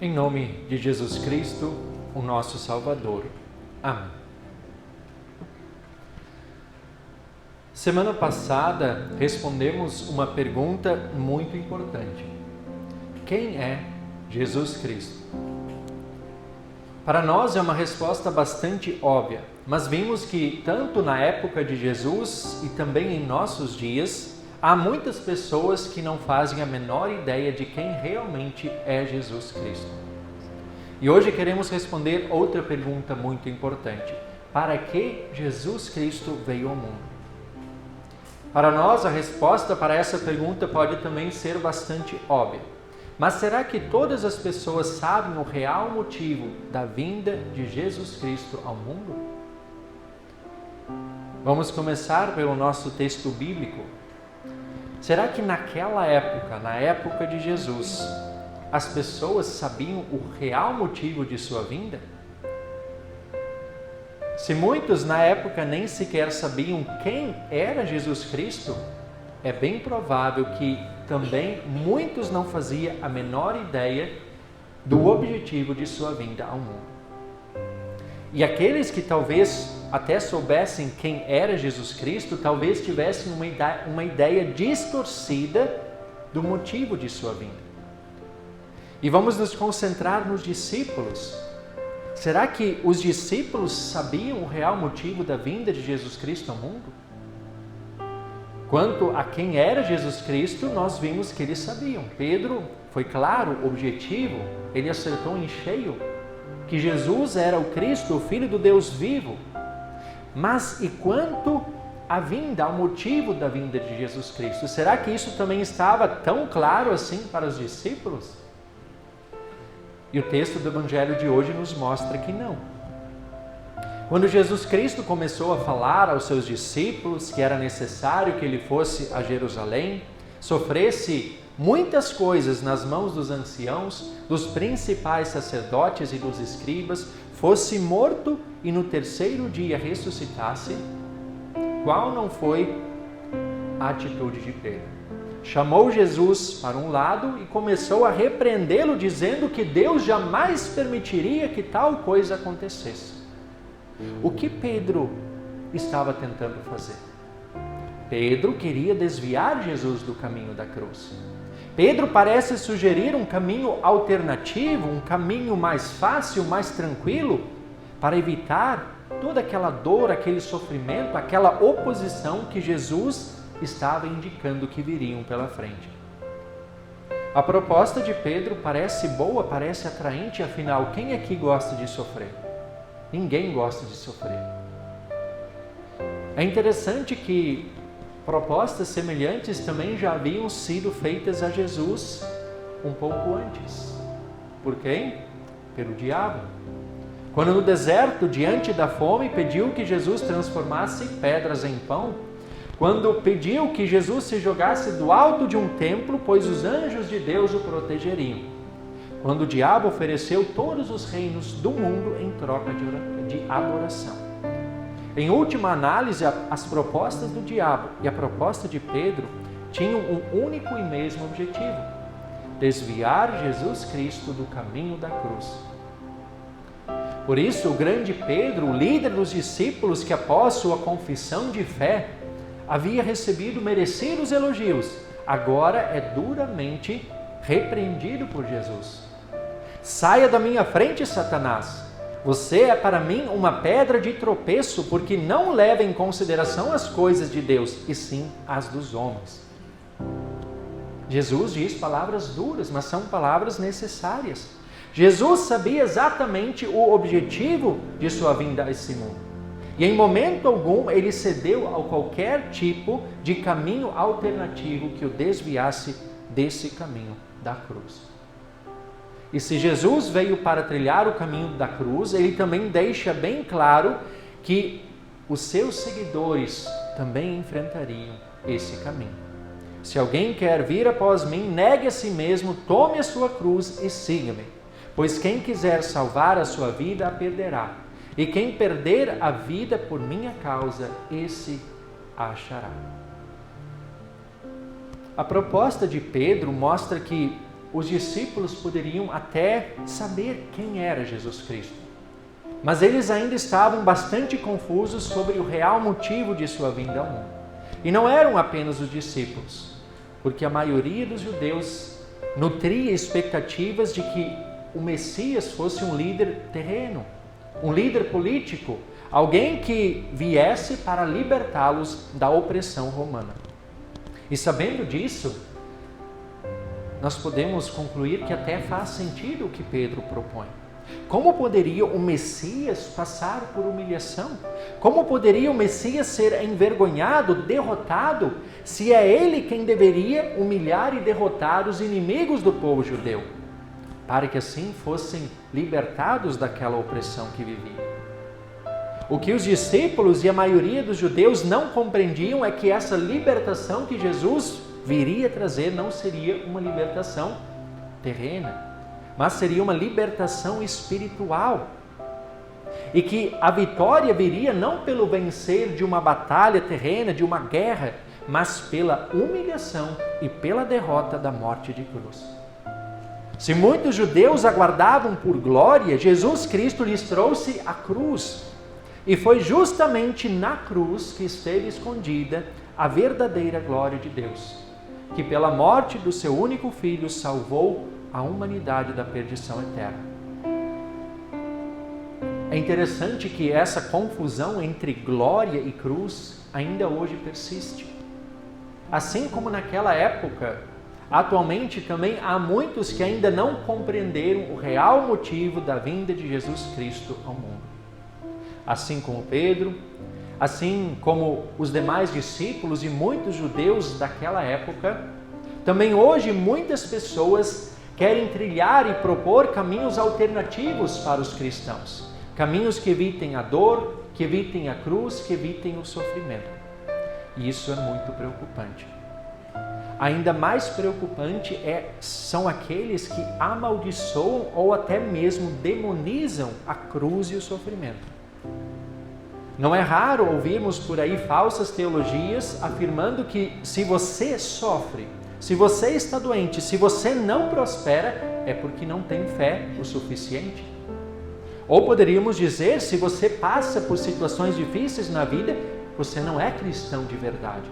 Em nome de Jesus Cristo, o nosso Salvador. Amém. Semana passada, respondemos uma pergunta muito importante. Quem é Jesus Cristo? Para nós é uma resposta bastante óbvia, mas vimos que tanto na época de Jesus e também em nossos dias, há muitas pessoas que não fazem a menor ideia de quem realmente é Jesus Cristo. E hoje queremos responder outra pergunta muito importante. Para que Jesus Cristo veio ao mundo? Para nós, a resposta para essa pergunta pode também ser bastante óbvia. Mas será que todas as pessoas sabem o real motivo da vinda de Jesus Cristo ao mundo? Vamos começar pelo nosso texto bíblico. Será que naquela época, na época de Jesus, as pessoas sabiam o real motivo de sua vinda? Se muitos na época nem sequer sabiam quem era Jesus Cristo, é bem provável que também muitos não faziam a menor ideia do objetivo de sua vinda ao mundo. E aqueles que talvez até soubessem quem era Jesus Cristo, talvez tivessem uma ideia distorcida do motivo de sua vinda. E vamos nos concentrar nos discípulos. Será que os discípulos sabiam o real motivo da vinda de Jesus Cristo ao mundo? Quanto a quem era Jesus Cristo, nós vimos que eles sabiam. Pedro foi claro, objetivo, ele acertou em cheio que Jesus era o Cristo, o Filho do Deus vivo. Mas e quanto à vinda, ao motivo da vinda de Jesus Cristo? Será que isso também estava tão claro assim para os discípulos? E o texto do Evangelho de hoje nos mostra que não. Quando Jesus Cristo começou a falar aos seus discípulos que era necessário que ele fosse a Jerusalém, sofresse muitas coisas nas mãos dos anciãos, dos principais sacerdotes e dos escribas, fosse morto e no terceiro dia ressuscitasse, qual não foi a atitude de Pedro? Chamou Jesus para um lado e começou a repreendê-lo, dizendo que Deus jamais permitiria que tal coisa acontecesse. O que Pedro estava tentando fazer? Pedro queria desviar Jesus do caminho da cruz. Pedro parece sugerir um caminho alternativo, um caminho mais fácil, mais tranquilo, para evitar toda aquela dor, aquele sofrimento, aquela oposição que Jesus estava indicando que viriam pela frente. A proposta de Pedro parece boa, parece atraente, afinal, quem aqui gosta de sofrer? Ninguém gosta de sofrer. É interessante que propostas semelhantes também já haviam sido feitas a Jesus um pouco antes. Por quem? Pelo diabo. Quando no deserto, diante da fome, pediu que Jesus transformasse pedras em pão. Quando pediu que Jesus se jogasse do alto de um templo, pois os anjos de Deus o protegeriam. Quando o diabo ofereceu todos os reinos do mundo em troca de adoração. Em última análise, as propostas do diabo e a proposta de Pedro tinham um único e mesmo objetivo: desviar Jesus Cristo do caminho da cruz. Por isso, o grande Pedro, o líder dos discípulos que após sua confissão de fé havia recebido merecidos elogios, agora é duramente repreendido por Jesus. Saia da minha frente, Satanás! Você é para mim uma pedra de tropeço, porque não leva em consideração as coisas de Deus, e sim as dos homens. Jesus diz palavras duras, mas são palavras necessárias. Jesus sabia exatamente o objetivo de sua vinda a esse mundo. E em momento algum ele cedeu a qualquer tipo de caminho alternativo que o desviasse desse caminho da cruz. E se Jesus veio para trilhar o caminho da cruz, ele também deixa bem claro que os seus seguidores também enfrentariam esse caminho. Se alguém quer vir após mim, negue a si mesmo, tome a sua cruz e siga-me. Pois quem quiser salvar a sua vida, a perderá. E quem perder a vida por minha causa, esse a achará. A proposta de Pedro mostra que os discípulos poderiam até saber quem era Jesus Cristo. Mas eles ainda estavam bastante confusos sobre o real motivo de sua vinda ao mundo. E não eram apenas os discípulos, porque a maioria dos judeus nutria expectativas de que o Messias fosse um líder terreno, um líder político, alguém que viesse para libertá-los da opressão romana. E sabendo disso, nós podemos concluir que até faz sentido o que Pedro propõe. Como poderia o Messias passar por humilhação? Como poderia o Messias ser envergonhado, derrotado, se é ele quem deveria humilhar e derrotar os inimigos do povo judeu, para que assim fossem libertados daquela opressão que viviam? O que os discípulos e a maioria dos judeus não compreendiam é que essa libertação que Jesus viria trazer não seria uma libertação terrena, mas seria uma libertação espiritual. E que a vitória viria não pelo vencer de uma batalha terrena, de uma guerra, mas pela humilhação e pela derrota da morte de cruz. Se muitos judeus aguardavam por glória, Jesus Cristo lhes trouxe a cruz. E foi justamente na cruz que esteve escondida a verdadeira glória de Deus, que pela morte do seu único Filho salvou a humanidade da perdição eterna. É interessante que essa confusão entre glória e cruz ainda hoje persiste. Assim como naquela época, atualmente também há muitos que ainda não compreenderam o real motivo da vinda de Jesus Cristo ao mundo. Assim como Pedro, assim como os demais discípulos e muitos judeus daquela época, também hoje muitas pessoas querem trilhar e propor caminhos alternativos para os cristãos. Caminhos que evitem a dor, que evitem a cruz, que evitem o sofrimento. E isso é muito preocupante. Ainda mais preocupante são aqueles que amaldiçoam ou até mesmo demonizam a cruz e o sofrimento. Não é raro ouvirmos por aí falsas teologias afirmando que se você sofre, se você está doente, se você não prospera, é porque não tem fé o suficiente. Ou poderíamos dizer, se você passa por situações difíceis na vida, você não é cristão de verdade.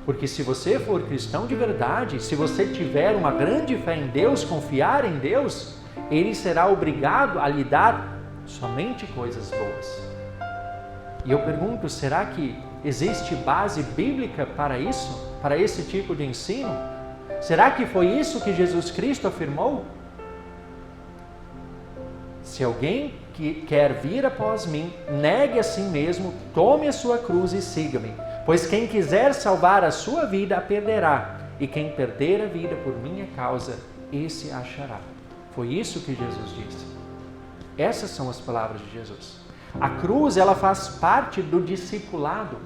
Porque se você for cristão de verdade, se você tiver uma grande fé em Deus, confiar em Deus, Ele será obrigado a lhe dar somente coisas boas. E eu pergunto, será que existe base bíblica para isso? Para esse tipo de ensino? Será que foi isso que Jesus Cristo afirmou? Se alguém que quer vir após mim, negue a si mesmo, tome a sua cruz e siga-me. Pois quem quiser salvar a sua vida, a perderá. E quem perder a vida por minha causa, esse a achará. Foi isso que Jesus disse. Essas são as palavras de Jesus. A cruz, ela faz parte do discipulado.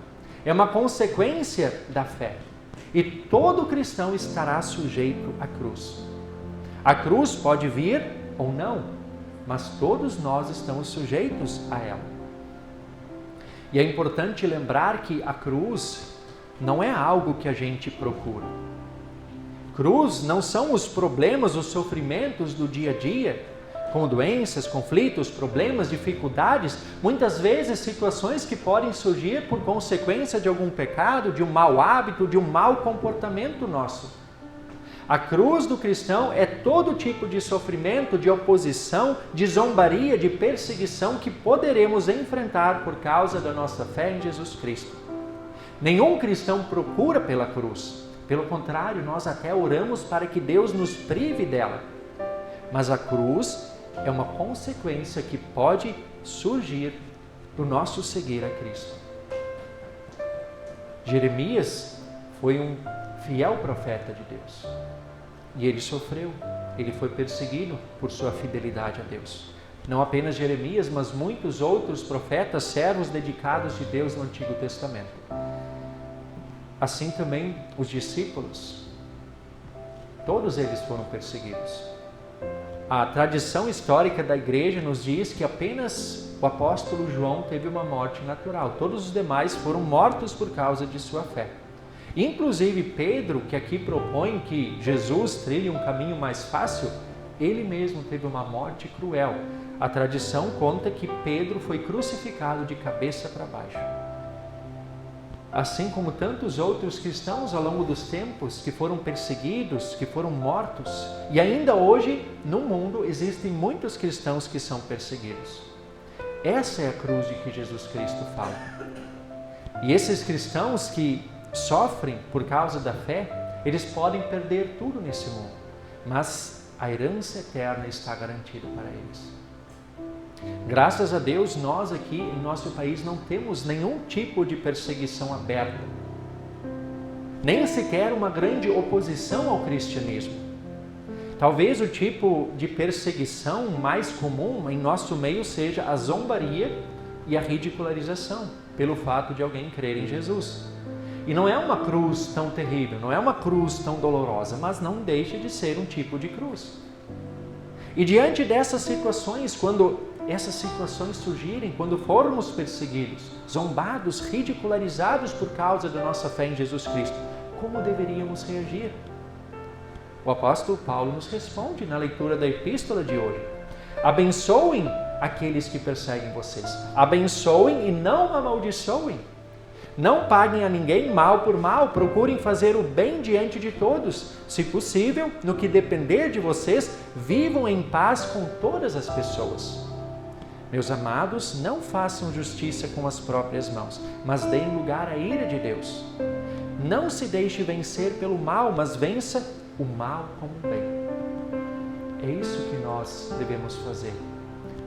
É uma consequência da fé. E todo cristão estará sujeito à cruz. A cruz pode vir ou não, mas todos nós estamos sujeitos a ela. E é importante lembrar que a cruz não é algo que a gente procura. Cruz não são os problemas, os sofrimentos do dia a dia, com doenças, conflitos, problemas, dificuldades, muitas vezes situações que podem surgir por consequência de algum pecado, de um mau hábito, de um mau comportamento nosso. A cruz do cristão é todo tipo de sofrimento, de oposição, de zombaria, de perseguição que poderemos enfrentar por causa da nossa fé em Jesus Cristo. Nenhum cristão procura pela cruz. Pelo contrário, nós até oramos para que Deus nos prive dela. Mas a cruz é uma consequência que pode surgir do nosso seguir a Cristo. Jeremias foi um fiel profeta de Deus. E ele sofreu, ele foi perseguido por sua fidelidade a Deus. Não apenas Jeremias, mas muitos outros profetas, servos dedicados de Deus no Antigo Testamento. Assim também os discípulos, todos eles foram perseguidos. A tradição histórica da igreja nos diz que apenas o apóstolo João teve uma morte natural. Todos os demais foram mortos por causa de sua fé. Inclusive Pedro, que aqui propõe que Jesus trilhe um caminho mais fácil, ele mesmo teve uma morte cruel. A tradição conta que Pedro foi crucificado de cabeça para baixo. Assim como tantos outros cristãos ao longo dos tempos que foram perseguidos, que foram mortos. E ainda hoje, no mundo, existem muitos cristãos que são perseguidos. Essa é a cruz de que Jesus Cristo fala. E esses cristãos que sofrem por causa da fé, eles podem perder tudo nesse mundo, mas a herança eterna está garantida para eles. Graças a Deus, nós aqui em nosso país não temos nenhum tipo de perseguição aberta, nem sequer uma grande oposição ao cristianismo. Talvez o tipo de perseguição mais comum em nosso meio seja a zombaria e a ridicularização pelo fato de alguém crer em Jesus. E não é uma cruz tão terrível, não é uma cruz tão dolorosa, mas não deixa de ser um tipo de cruz. E diante dessas situações, quando essas situações surgirem, quando formos perseguidos, zombados, ridicularizados por causa da nossa fé em Jesus Cristo, como deveríamos reagir? O apóstolo Paulo nos responde na leitura da epístola de hoje. Abençoem aqueles que perseguem vocês. Abençoem e não amaldiçoem. Não paguem a ninguém mal por mal, procurem fazer o bem diante de todos. Se possível, no que depender de vocês, vivam em paz com todas as pessoas. Meus amados, não façam justiça com as próprias mãos, mas deem lugar à ira de Deus. Não se deixe vencer pelo mal, mas vença o mal com o bem. É isso que nós devemos fazer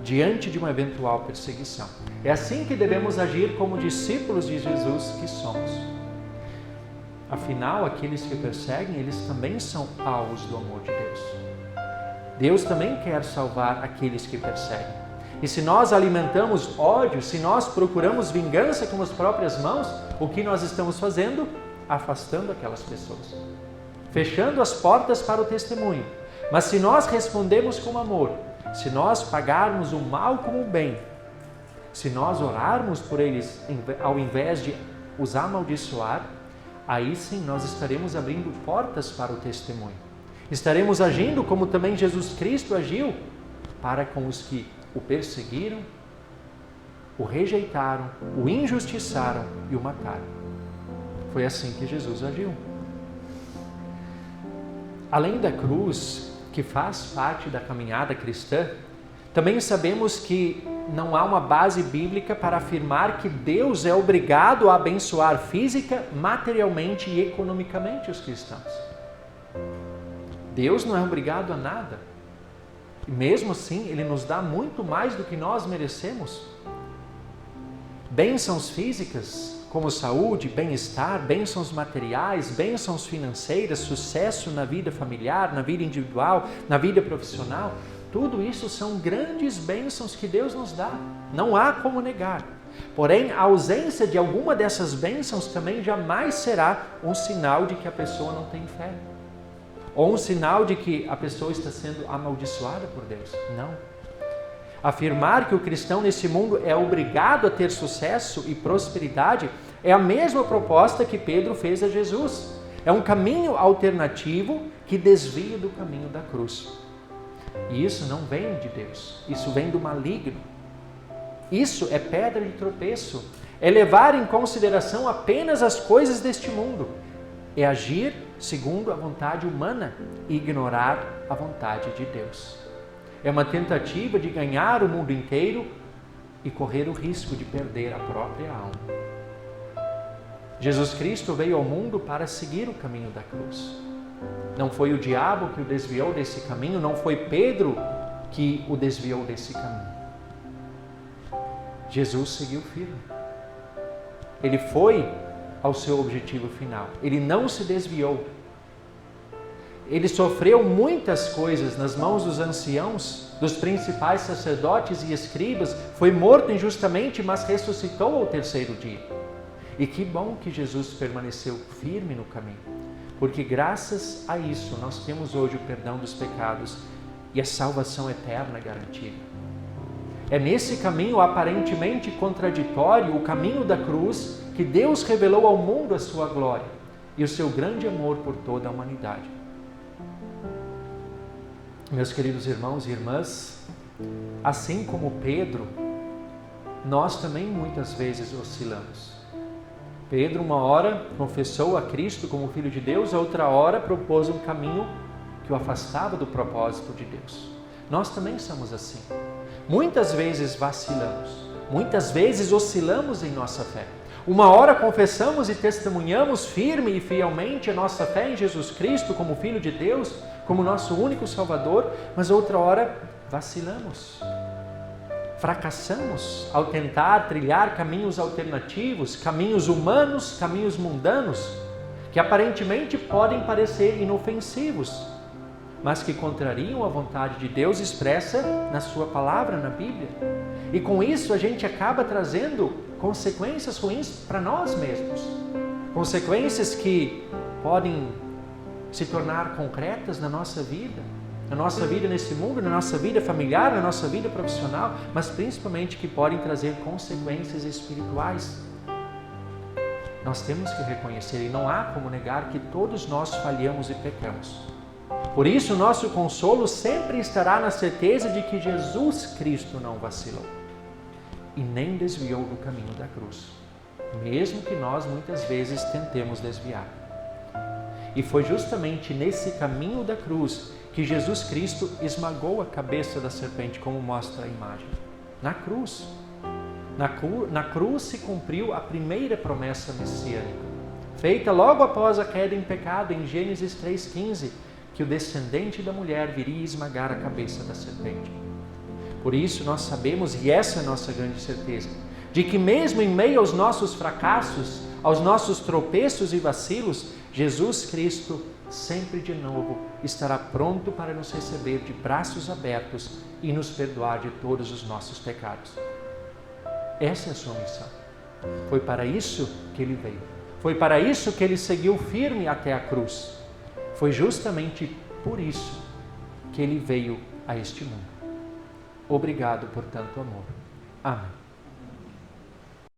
diante de uma eventual perseguição. É assim que devemos agir como discípulos de Jesus que somos. Afinal, aqueles que perseguem, eles também são alvos do amor de Deus. Deus também quer salvar aqueles que perseguem. E se nós alimentamos ódio, se nós procuramos vingança com as próprias mãos, o que nós estamos fazendo? Afastando aquelas pessoas, fechando as portas para o testemunho. Mas se nós respondemos com amor, se nós pagarmos o mal como o bem, se nós orarmos por eles ao invés de os amaldiçoar, aí sim nós estaremos abrindo portas para o testemunho. Estaremos agindo como também Jesus Cristo agiu para com os que o perseguiram, o rejeitaram, o injustiçaram e o mataram. Foi assim que Jesus agiu. Além da cruz, que faz parte da caminhada cristã, também sabemos que não há uma base bíblica para afirmar que Deus é obrigado a abençoar física, materialmente e economicamente os cristãos. Deus não é obrigado a nada. E mesmo assim, Ele nos dá muito mais do que nós merecemos. Bênçãos físicas, como saúde, bem-estar, bênçãos materiais, bênçãos financeiras, sucesso na vida familiar, na vida individual, na vida profissional, tudo isso são grandes bênçãos que Deus nos dá. Não há como negar. Porém, a ausência de alguma dessas bênçãos também jamais será um sinal de que a pessoa não tem fé. Ou um sinal de que a pessoa está sendo amaldiçoada por Deus. Não. Afirmar que o cristão nesse mundo é obrigado a ter sucesso e prosperidade é a mesma proposta que Pedro fez a Jesus. É um caminho alternativo que desvia do caminho da cruz. E isso não vem de Deus, isso vem do maligno. Isso é pedra de tropeço, é levar em consideração apenas as coisas deste mundo, é agir segundo a vontade humana e ignorar a vontade de Deus. É uma tentativa de ganhar o mundo inteiro e correr o risco de perder a própria alma. Jesus Cristo veio ao mundo para seguir o caminho da cruz. Não foi o diabo que o desviou desse caminho, não foi Pedro que o desviou desse caminho. Jesus seguiu firme. Ele foi ao seu objetivo final. Ele não se desviou. Ele sofreu muitas coisas nas mãos dos anciãos, dos principais sacerdotes e escribas, foi morto injustamente, mas ressuscitou ao terceiro dia. E que bom que Jesus permaneceu firme no caminho, porque graças a isso nós temos hoje o perdão dos pecados e a salvação eterna garantida. É nesse caminho aparentemente contraditório, o caminho da cruz, que Deus revelou ao mundo a sua glória. e o seu grande amor por toda a humanidade. Meus queridos irmãos e irmãs, assim como Pedro, nós também muitas vezes oscilamos. Pedro, uma hora, confessou a Cristo como Filho de Deus, a outra hora propôs um caminho que o afastava do propósito de Deus. Nós também somos assim. Muitas vezes vacilamos, muitas vezes oscilamos em nossa fé. Uma hora confessamos e testemunhamos firme e fielmente a nossa fé em Jesus Cristo como Filho de Deus, como nosso único Salvador, mas outra hora vacilamos. Fracassamos ao tentar trilhar caminhos alternativos, caminhos humanos, caminhos mundanos, que aparentemente podem parecer inofensivos, mas que contrariam a vontade de Deus expressa na sua palavra, na Bíblia. E com isso a gente acaba trazendo consequências ruins para nós mesmos. Consequências que podem se tornar concretas na nossa vida nesse mundo, na nossa vida familiar, na nossa vida profissional, mas principalmente que podem trazer consequências espirituais. Nós temos que reconhecer, e não há como negar, que todos nós falhamos e pecamos. Por isso, o nosso consolo sempre estará na certeza de que Jesus Cristo não vacilou e nem desviou do caminho da cruz, mesmo que nós muitas vezes tentemos desviar. E foi justamente nesse caminho da cruz que Jesus Cristo esmagou a cabeça da serpente, como mostra a imagem. Na cruz. Na cruz se cumpriu a primeira promessa messiânica, feita logo após a queda em pecado, em Gênesis 3,15, que o descendente da mulher viria esmagar a cabeça da serpente. Por isso nós sabemos, e essa é a nossa grande certeza, de que mesmo em meio aos nossos fracassos, aos nossos tropeços e vacilos, Jesus Cristo sempre de novo estará pronto para nos receber de braços abertos e nos perdoar de todos os nossos pecados. Essa é a sua missão. Foi para isso que ele veio. Foi para isso que ele seguiu firme até a cruz. Foi justamente por isso que ele veio a este mundo. Obrigado por tanto amor. Amém.